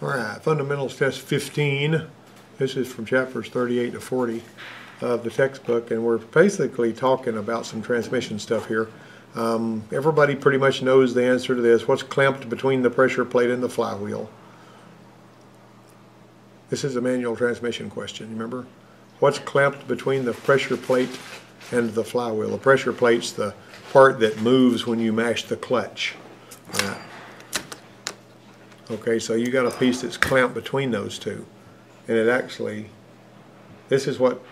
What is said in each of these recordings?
All right, Fundamentals Test 15. This is from chapters 38 to 40 of the textbook, and we're basically talking about some transmission stuff here. Everybody pretty much knows the answer to this. What's clamped between the pressure plate and the flywheel? This is a manual transmission question, remember? What's clamped between the pressure plate and the flywheel? The pressure plate's the part that moves when you mash the clutch. Right. Okay, so you got a piece that's clamped between those two. And it actually, this is what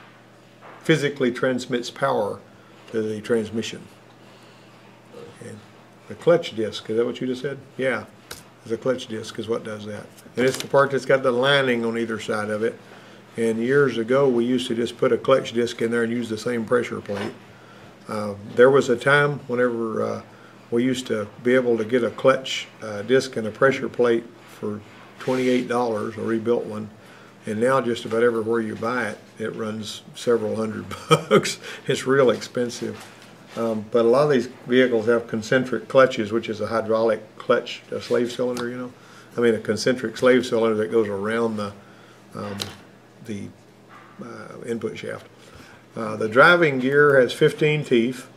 physically transmits power to the transmission. And the clutch disc, is that what you just said? Yeah, the clutch disc is what does that. And it's the part that's got the lining on either side of it. And years ago we used to just put a clutch disc in there and use the same pressure plate. There was a time whenever we used to be able to get a clutch disc and a pressure plate for $28, a rebuilt one, and now just about everywhere you buy it, it runs several $100. It's real expensive. But a lot of these vehicles have concentric clutches, which is a hydraulic clutch, a slave cylinder, you know. I mean a concentric slave cylinder that goes around the input shaft. The driving gear has 15 teeth,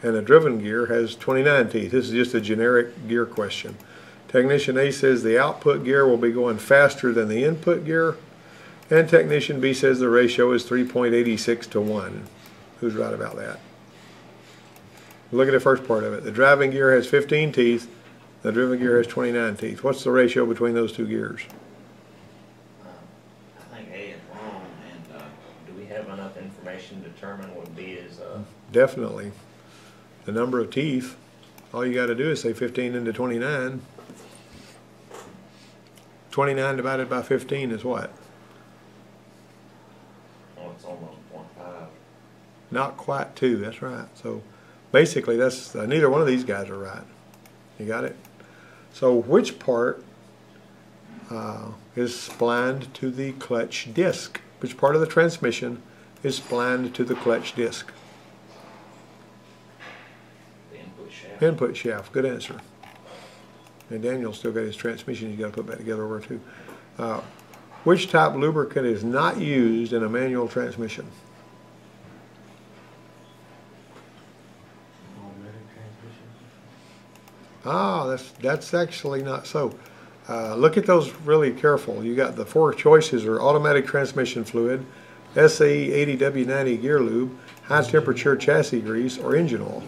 and the driven gear has 29 teeth. This is just a generic gear question. Technician A says the output gear will be going faster than the input gear, and Technician B says the ratio is 3.86 to 1. Who's right about that? Look at the first part of it. The driving gear has 15 teeth, the driven gear has 29 teeth. What's the ratio between those two gears? I think A is wrong, and do we have enough information to determine what B is? Definitely. The number of teeth, all you got to do is say 15 into 29. 29 divided by 15 is what? Oh, it's almost 0.5. Not quite 2, that's right. So basically that's neither one of these guys are right. You got it? So which part is splined to the clutch disc? Which part of the transmission is splined to the clutch disc? The input shaft. Input shaft, good answer. And Daniel's still got his transmission, he's got to put back together over too. Which type lubricant is not used in a manual transmission? Ah, that's actually not so. Look at those really careful. You got the 4 choices are automatic transmission fluid, SAE 80W90 gear lube, high temperature chassis grease, or engine oil.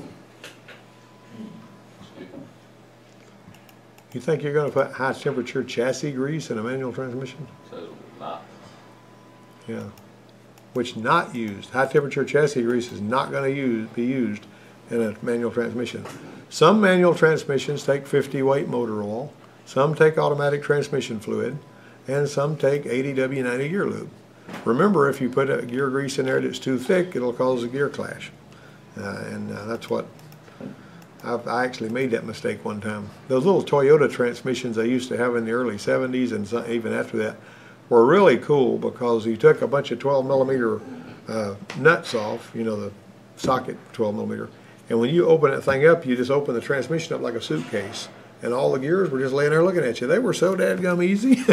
You think you're going to put high temperature chassis grease in a manual transmission? So not. Yeah. Which not used. High temperature chassis grease is not going to be used in a manual transmission. Some manual transmissions take 50 weight motor oil, some take automatic transmission fluid, and some take 80W90 gear lube. Remember, if you put a gear grease in there that's too thick, it'll cause a gear clash. That's what I actually made that mistake one time. Those little Toyota transmissions I used to have in the early 70s and even after that were really cool because you took a bunch of 12mm nuts off, you know, the socket 12mm, and when you open that thing up, you just open the transmission up like a suitcase, and all the gears were just laying there looking at you. They were so dadgum easy.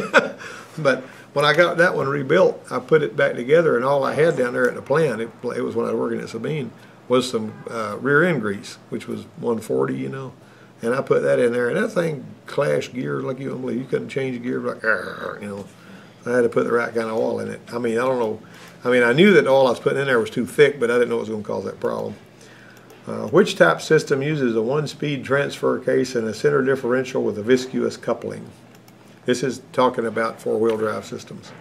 But when I got that one rebuilt, I put it back together, and all I had down there at the plant, it was when I was working at Sabine, was some rear end grease, which was 140, you know, and I put that in there, and that thing clashed gears like you don't believe. You couldn't change gears like, you know. I had to put the right kind of oil in it. I mean, I don't know. I mean, I knew that the oil I was putting in there was too thick, but I didn't know it was going to cause that problem. Which type system uses a 1-speed transfer case and a center differential with a viscous coupling? This is talking about 4-wheel drive systems.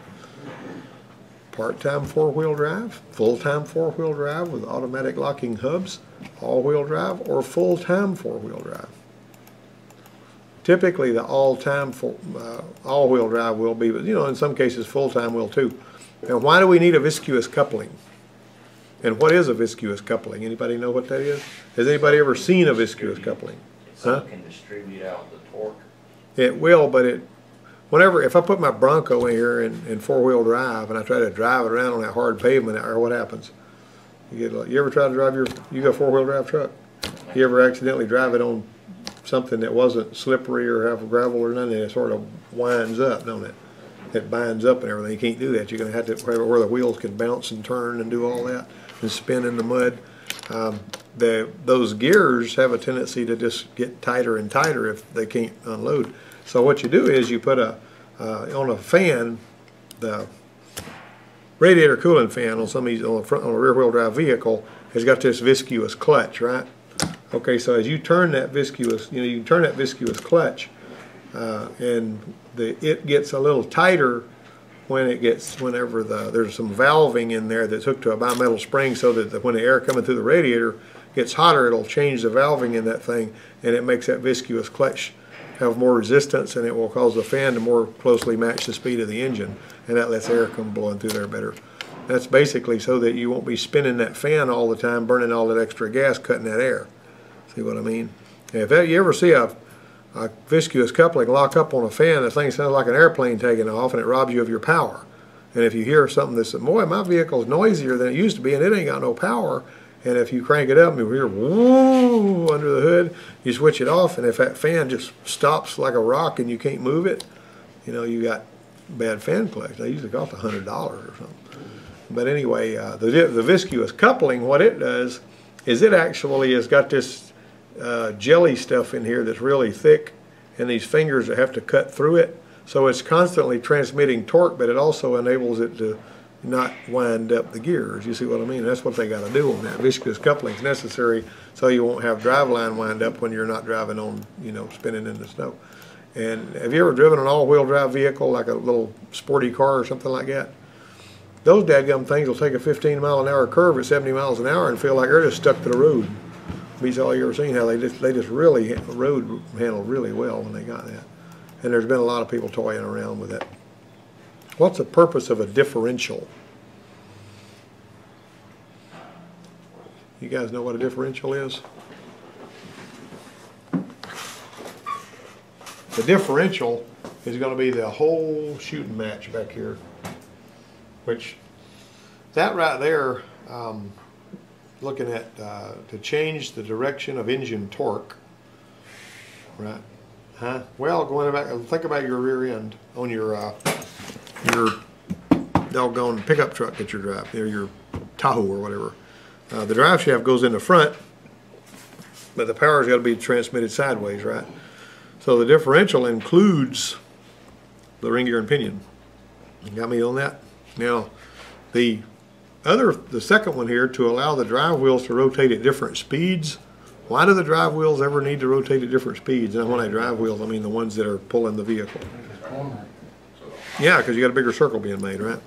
Part-time 4-wheel drive, full-time 4-wheel drive with automatic locking hubs, all-wheel drive, or full-time 4-wheel drive. Typically the all-time all-wheel drive will be, but you know, in some cases full-time will too. Now why do we need a viscous coupling? And what is a viscous coupling? Anybody know what that is? Has anybody ever seen a viscous coupling? So it can distribute out the torque. It will, but if I put my Bronco in here in 4-wheel drive and I try to drive it around on that hard pavement, or what happens? You ever try to drive you got a 4-wheel drive truck? You ever accidentally drive it on something that wasn't slippery or have gravel or nothing, it sort of winds up, don't it? It binds up and everything. You can't do that. You're going to have to have it where the wheels can bounce and turn and do all that and spin in the mud. Those gears have a tendency to just get tighter and tighter if they can't unload. So what you do is you put on a fan, the radiator cooling fan on some of these on a rear wheel drive vehicle has got this viscous clutch, right? Okay, so as you turn that viscous, you can turn that viscous clutch, and it gets a little tighter whenever there's some valving in there that's hooked to a bimetal spring, so that when the air coming through the radiator gets hotter, it'll change the valving in that thing, and it makes that viscous clutch have more resistance, and it will cause the fan to more closely match the speed of the engine, and that lets air come blowing through there better. That's basically so that you won't be spinning that fan all the time, burning all that extra gas, cutting that air. See what I mean? If you ever see a viscous coupling lock up on a fan, the thing sounds like an airplane taking off, and it robs you of your power. And if you hear something that's, boy, my vehicle is noisier than it used to be, and it ain't got no power, and if you crank it up and you hear woo under the hood, you switch it off, and if that fan just stops like a rock and you can't move it, you got bad fan clutch. They usually cost $100 or something. But anyway, the viscous coupling, what it does is it actually has got this jelly stuff in here that's really thick, and these fingers that have to cut through it. So it's constantly transmitting torque, but it also enables it to not wind up the gears. You see what I mean? That's what they got to do on that. Viscous coupling is necessary so you won't have driveline wind up when you're not driving on, spinning in the snow. And have you ever driven an all-wheel drive vehicle, like a little sporty car or something like that? Those dadgum things will take a 15-mile-an-hour curve at 70 miles an hour and feel like they're just stuck to the road. Beats all you ever seen how they just really road handle really well when they got that. And there's been a lot of people toying around with it. What's the purpose of a differential? You guys know what a differential is? The differential is going to be the whole shooting match back here, which that right there, looking at to change the direction of engine torque, right? Huh? Well, going back, think about your rear end on your doggone pickup truck that you're driving, or your Tahoe or whatever. The drive shaft goes in the front, but the power's got to be transmitted sideways, right? So the differential includes the ring gear and pinion. You got me on that? Now, the second one here, to allow the drive wheels to rotate at different speeds. Why do the drive wheels ever need to rotate at different speeds? And when I drive wheels, I mean the ones that are pulling the vehicle. Yeah, because you got a bigger circle being made, right?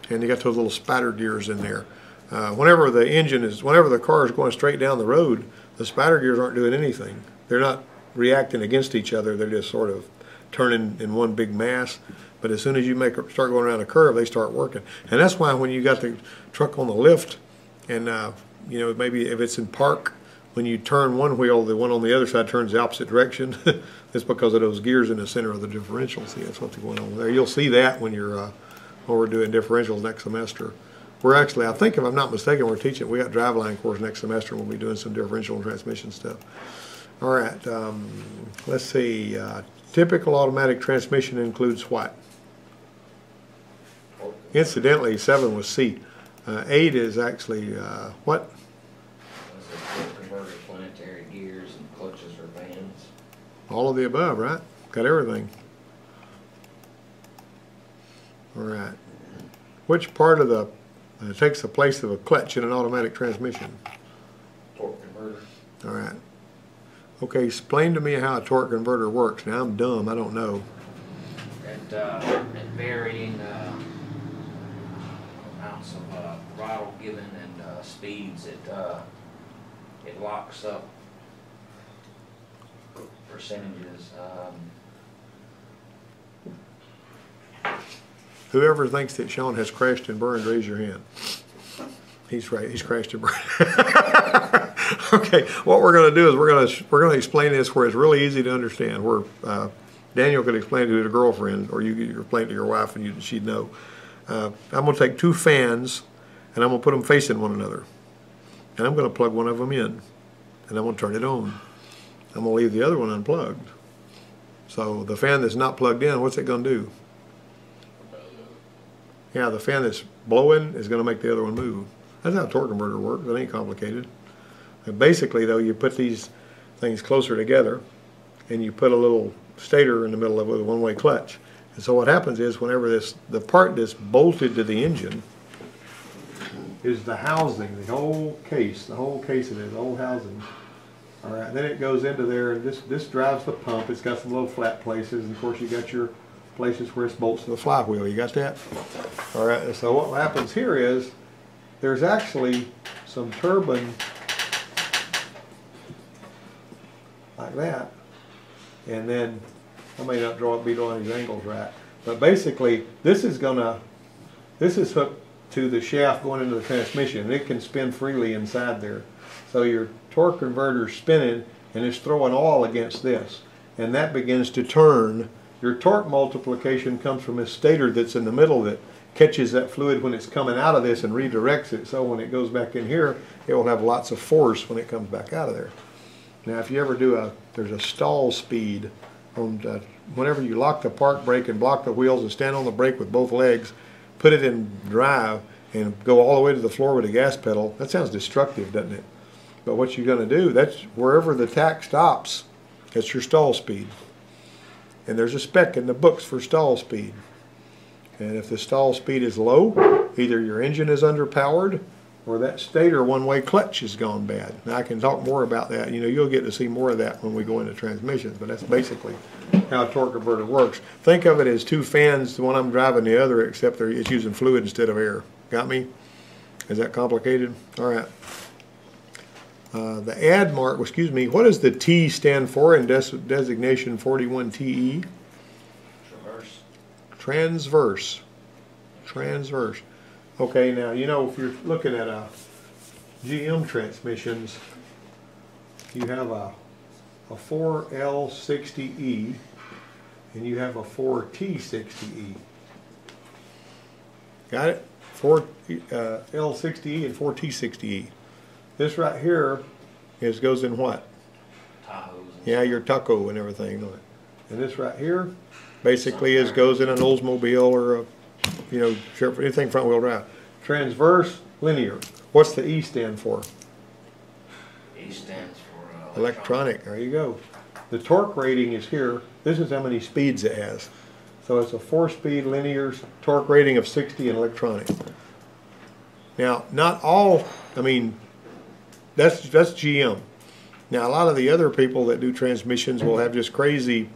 And you got those little spider gears in there. Whenever the car is going straight down the road, the spider gears aren't doing anything. They're not reacting against each other. They're just sort of turning in one big mass. But as soon as you start going around a curve, they start working. And that's why when you got the truck on the lift, and maybe if it's in park, when you turn one wheel, the one on the other side turns the opposite direction. It's because of those gears in the center of the differential. See, that's what's going on there. You'll see that when we're doing differentials next semester. We're actually, I think if I'm not mistaken, we got driveline course next semester, and we'll be doing some differential and transmission stuff. All right, let's see. Typical automatic transmission includes what? Incidentally, 7 was C. 8 is actually what? Converter, planetary gears, and clutches or bands. All of the above, right? Got everything. All right. Which part of the takes the place of a clutch in an automatic transmission? Torque converter. All right. Okay, explain to me how a torque converter works. Now, I'm dumb. I don't know. At varying amounts of throttle given and speeds, it locks up percentages. Whoever thinks that Sean has crashed and burned, raise your hand. He's right. He's crashed and burned. Okay, what we're going to do is we're going to explain this where it's really easy to understand. Where Daniel could explain it to his girlfriend, or you could explain it to your wife, and she'd know. I'm going to take 2 fans, and I'm going to put them facing one another, and I'm going to plug one of them in, and I'm going to turn it on. I'm going to leave the other one unplugged. So the fan that's not plugged in, what's it going to do? Yeah, the fan that's blowing is going to make the other one move. That's how a torque converter works. It ain't complicated. And basically, though, you put these things closer together, and you put a little stator in the middle of it with a one-way clutch. And so what happens is, whenever the part that's bolted to the engine is the housing, the whole case of this whole housing. All right, then it goes into there, and this drives the pump. It's got some little flat places, and of course you got your places where it bolts to the flywheel. You got that? All right, and so what happens here is there's actually some turbine like that, and then I may not be drawing these angles right, but basically this is hooked to the shaft going into the transmission, and it can spin freely inside there. So your torque converter's spinning, and it's throwing oil against this, and that begins to turn. Your torque multiplication comes from this stator that's in the middle that catches that fluid when it's coming out of this and redirects it, so when it goes back in here, it will have lots of force when it comes back out of there. Now if you ever there's a stall speed on whenever you lock the park brake and block the wheels and stand on the brake with both legs, put it in drive and go all the way to the floor with the gas pedal. That sounds destructive, doesn't it? But what you're going to do, that's wherever the tach stops, that's your stall speed. And there's a spec in the books for stall speed. And if the stall speed is low, either your engine is underpowered or that stator one-way clutch has gone bad. Now I can talk more about that. You know, you'll get to see more of that when we go into transmissions, but that's basically how a torque converter works. Think of it as two fans, the one I'm driving, the other, except it's using fluid instead of air. Got me? Is that complicated? All right. The add mark, excuse me, what does the T stand for in designation 41TE? Transverse. Transverse. Okay, now, you know, if you're looking at GM transmissions, you have a 4L60E and you have a 4T60E. Got it? 4L60E and 4T60E. This right here goes in what? Tahoes. Yeah, your taco and everything. And this right here basically goes in an Oldsmobile or a, you know, anything front wheel drive. Transverse, linear. What's the E stand for? E stands for electronic. There you go. The torque rating is here. This is how many speeds it has. So it's a 4-speed linear torque rating of 60 and electronic. Now, not all, I mean, that's GM. Now, a lot of the other people that do transmissions will have just crazy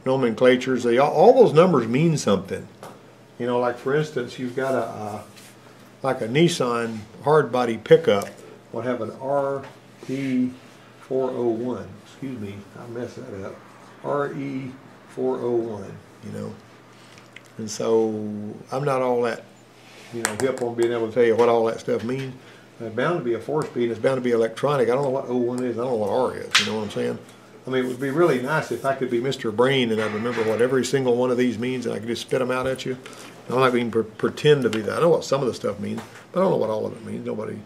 nomenclatures. All those numbers mean something. You know, like for instance, you've got like a Nissan hard body pickup will have an RE401. Excuse me, I messed that up. RE401. You know, and so I'm not all that, you know, hip on being able to tell you what all that stuff means. It's bound to be a 4-speed. It's bound to be electronic. I don't know what O1 is. I don't know what R is. You know what I'm saying? I mean, it would be really nice if I could be Mr. Brain and I'd remember what every single one of these means and I could just spit them out at you. I'm not going to pretend to be that. I know what some of the stuff means, but I don't know what all of it means. Nobody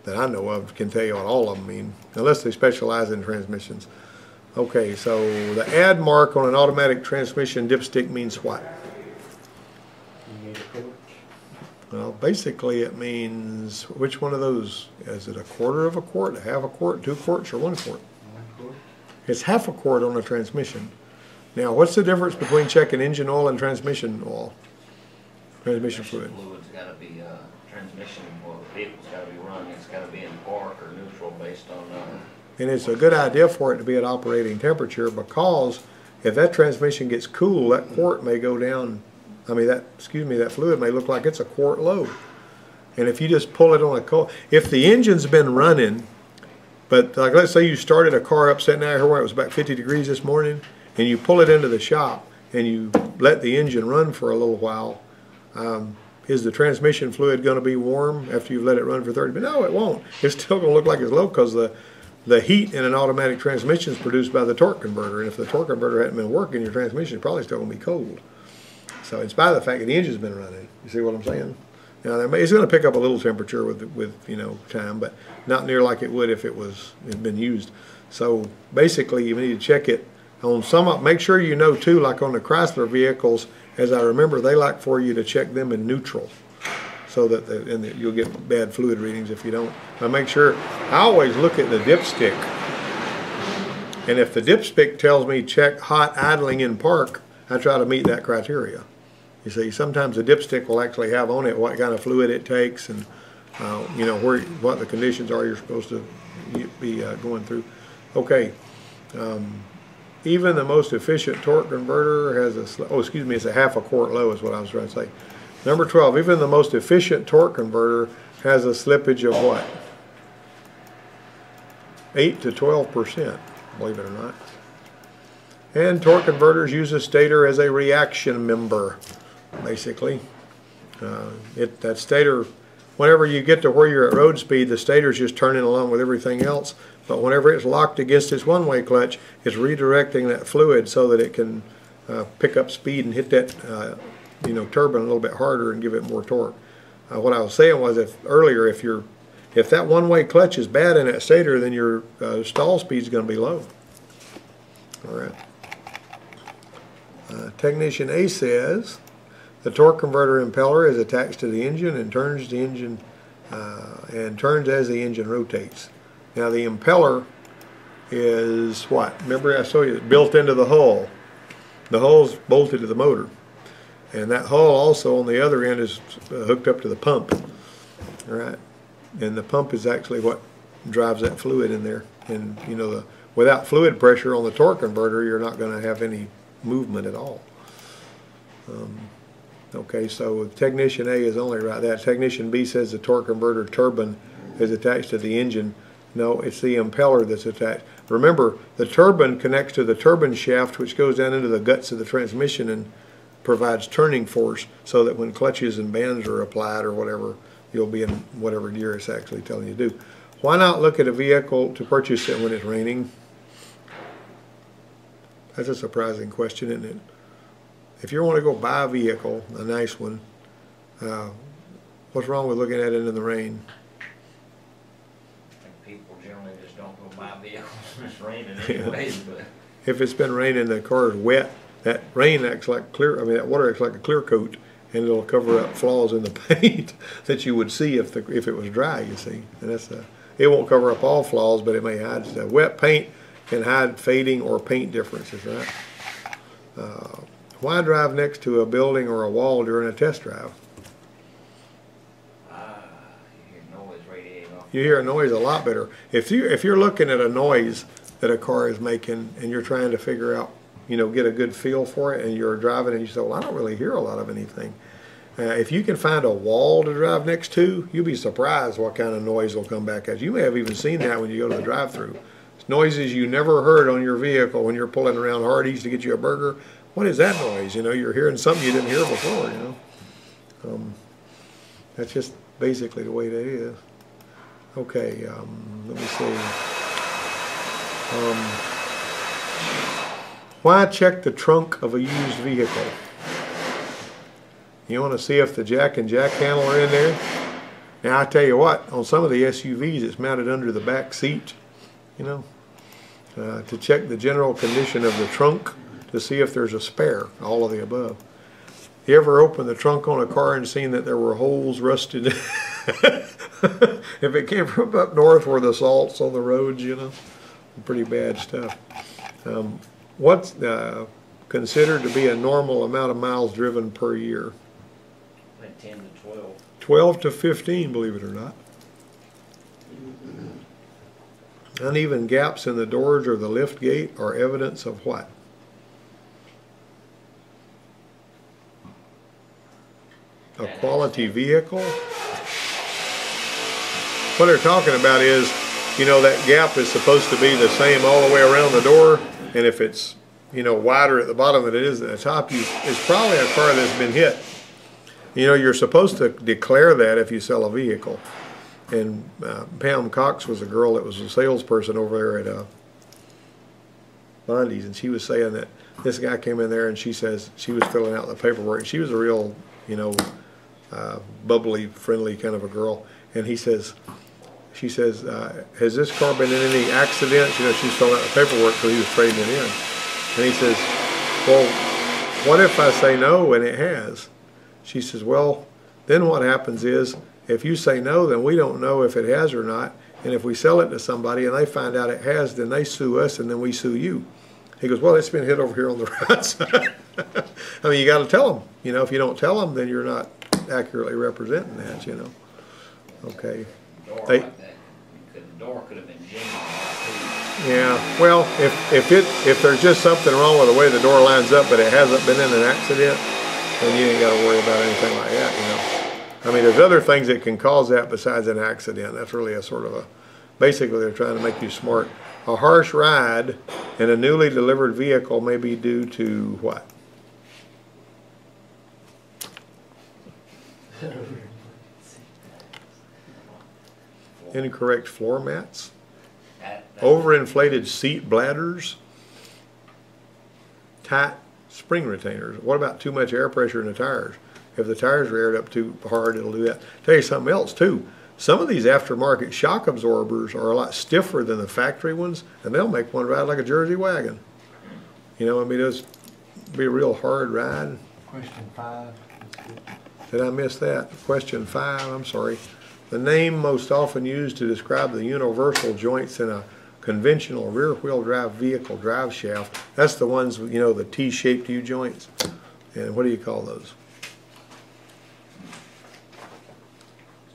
that I know of can tell you what all of them mean, unless they specialize in transmissions. Okay, so the add mark on an automatic transmission dipstick means what? Well, basically it means, which one of those? Is it a quarter of a quart, a half a quart, 2 quarts, or 1 quart? 1 quart. It's half a quart on a transmission. Now, what's the difference between checking engine oil and transmission oil? Transmission fluid. Fluid's got to be transmission. Well, the vehicle's got to be running. It's got to be in park or neutral based on. And it's a good idea for it to be at operating temperature, because if that transmission gets cool, that quart may go down. I mean, that fluid may look like it's a quart low. And if you just pull it on a cold, if the engine's been running, but like let's say you started a car up sitting out here where it was about 50 degrees this morning, and you pull it into the shop and you let the engine run for a little while, is the transmission fluid going to be warm after you've let it run for 30 minutes? No, it won't. It's still going to look like it's low, because the heat in an automatic transmission is produced by the torque converter, and if the torque converter hadn't been working, your transmission is probably still going to be cold. So in spite of the fact that the engine's been running, you see what I'm saying? Now it's going to pick up a little temperature with you know time, but not near like it would if it had been used. So basically you need to check it on some, make sure you know too, like on the Chrysler vehicles, as I remember, they like for you to check them in neutral, so that you'll get bad fluid readings if you don't. Now make sure, I always look at the dipstick, and if the dipstick tells me check hot idling in park, I try to meet that criteria. You see, sometimes the dipstick will actually have on it what kind of fluid it takes, and you know what the conditions are you're supposed to be going through. Okay. Even the most efficient torque converter has it's a half a quart low is what I was trying to say. Number 12, even the most efficient torque converter has a slippage of what? 8 to 12%, believe it or not. And torque converters use a stator as a reaction member, basically. That stator, whenever you get to where you're at road speed, the stator's just turning along with everything else. But whenever it's locked against its one-way clutch, it's redirecting that fluid so that it can pick up speed and hit that turbine a little bit harder and give it more torque. What I was saying was, if that one-way clutch is bad in that stator, then your stall speed is going to be low. All right. Technician A says the torque converter impeller is attached to the engine and turns as the engine rotates. Now the impeller is what? Remember I showed you, it's built into the hull. The hull's bolted to the motor. And that hull also on the other end is hooked up to the pump. All right. And the pump is actually what drives that fluid in there. And you know, without fluid pressure on the torque converter, you're not going to have any movement at all. Okay, so technician A is only right. That technician B says the torque converter turbine is attached to the engine. No, it's the impeller that's attached. Remember, the turbine connects to the turbine shaft, which goes down into the guts of the transmission and provides turning force, so that when clutches and bands are applied or whatever, you'll be in whatever gear it's actually telling you to do. Why not look at a vehicle to purchase it when it's raining? That's a surprising question, isn't it? If you want to go buy a vehicle, a nice one, what's wrong with looking at it in the rain? People generally just don't go buy vehicles when it's raining anyways. But if it's been raining, the car is wet, that rain acts like that water acts like a clear coat, and it'll cover up flaws in the paint that you would see if it was dry, you see. And it won't cover up all flaws, but it may hide stuff. Wet paint can hide fading or paint differences, right? Why drive next to a building or a wall during a test drive? You hear a noise a lot better. If you're looking at a noise that a car is making and you're trying to figure out, get a good feel for it, and you're driving and you say, well, I don't really hear a lot of anything. If you can find a wall to drive next to, you'll be surprised what kind of noise will come back at you. You may have even seen that when you go to the drive-thru. Noises you never heard on your vehicle when you're pulling around Hardee's to get you a burger. What is that noise? You're hearing something you didn't hear before, That's just basically the way that is. Okay, let me see. Why check the trunk of a used vehicle? You want to see if the jack and jack handle are in there? Now, I tell you what, on some of the SUVs, it's mounted under the back seat, to check the general condition of the trunk to see if there's a spare, all of the above. You ever opened the trunk on a car and seen that there were holes rusted? If it came from up north where the salt's on the roads, pretty bad stuff. What's considered to be a normal amount of miles driven per year? Like 10 to 12. 12 to 15, believe it or not. Uneven gaps in the doors or the lift gate are evidence of what? A quality vehicle? What they're talking about is, that gap is supposed to be the same all the way around the door, and if it's, wider at the bottom than it is at the top, it's probably a car that's been hit. You're supposed to declare that if you sell a vehicle. And Pam Cox was a girl that was a salesperson over there at Bondi's, and she was saying that this guy came in there and she says she was filling out the paperwork, and she was a real, bubbly, friendly kind of a girl, and he says, she says, has this car been in any accidents? You know, she's filling out the paperwork so he was trading it in. And he says, well, what if I say no and it has? She says, well, then what happens is, if you say no, then we don't know if it has or not. And if we sell it to somebody and they find out it has, then they sue us and then we sue you. He goes, well, it's been hit over here on the right side. I mean, you got to tell them. You know, if you don't tell them, then you're not accurately representing that, you know. Okay. Like that. The door could have been genuine. Yeah, well, if there's just something wrong with the way the door lines up, but it hasn't been in an accident, then you ain't got to worry about anything like that, you know. I mean, there's other things that can cause that besides an accident. That's really a sort of a, basically they're trying to make you smart. A harsh ride in a newly delivered vehicle may be due to what? Incorrect floor mats, overinflated seat bladders, tight spring retainers. What about too much air pressure in the tires? If the tires are aired up too hard, it'll do that. Tell you something else too. Some of these aftermarket shock absorbers are a lot stiffer than the factory ones, and they'll make one ride like a Jersey wagon. You know, I mean, it'll be a real hard ride. Question 5. Did I miss that? Question 5, I'm sorry. The name most often used to describe the universal joints in a conventional rear-wheel drive vehicle drive shaft. That's the ones, you know, the T-shaped U-joints. And what do you call those?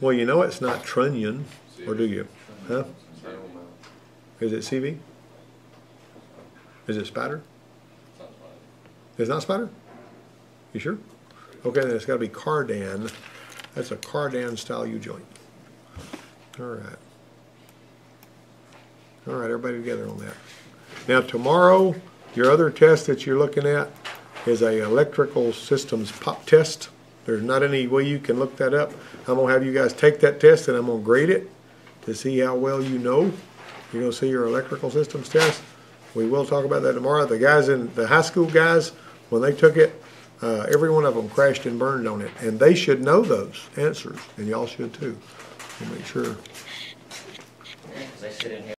Well, you know it's not trunnion, or do you? Huh? Is it CV? Is it Spider? It's not Spider? You sure? Okay, then it's got to be Cardan. That's a Cardan style U-joint. All right. All right, everybody together on that. Now tomorrow, your other test that you're looking at is a electrical systems pop test. There's not any way you can look that up. I'm going to have you guys take that test and I'm going to grade it to see how well you know. You're going to see your electrical systems test. We will talk about that tomorrow. The guys in the high school guys, when they took it, every one of them crashed and burned on it. And they should know those answers, and y'all should too. We'll make sure. Yeah, 'cause they sit in here.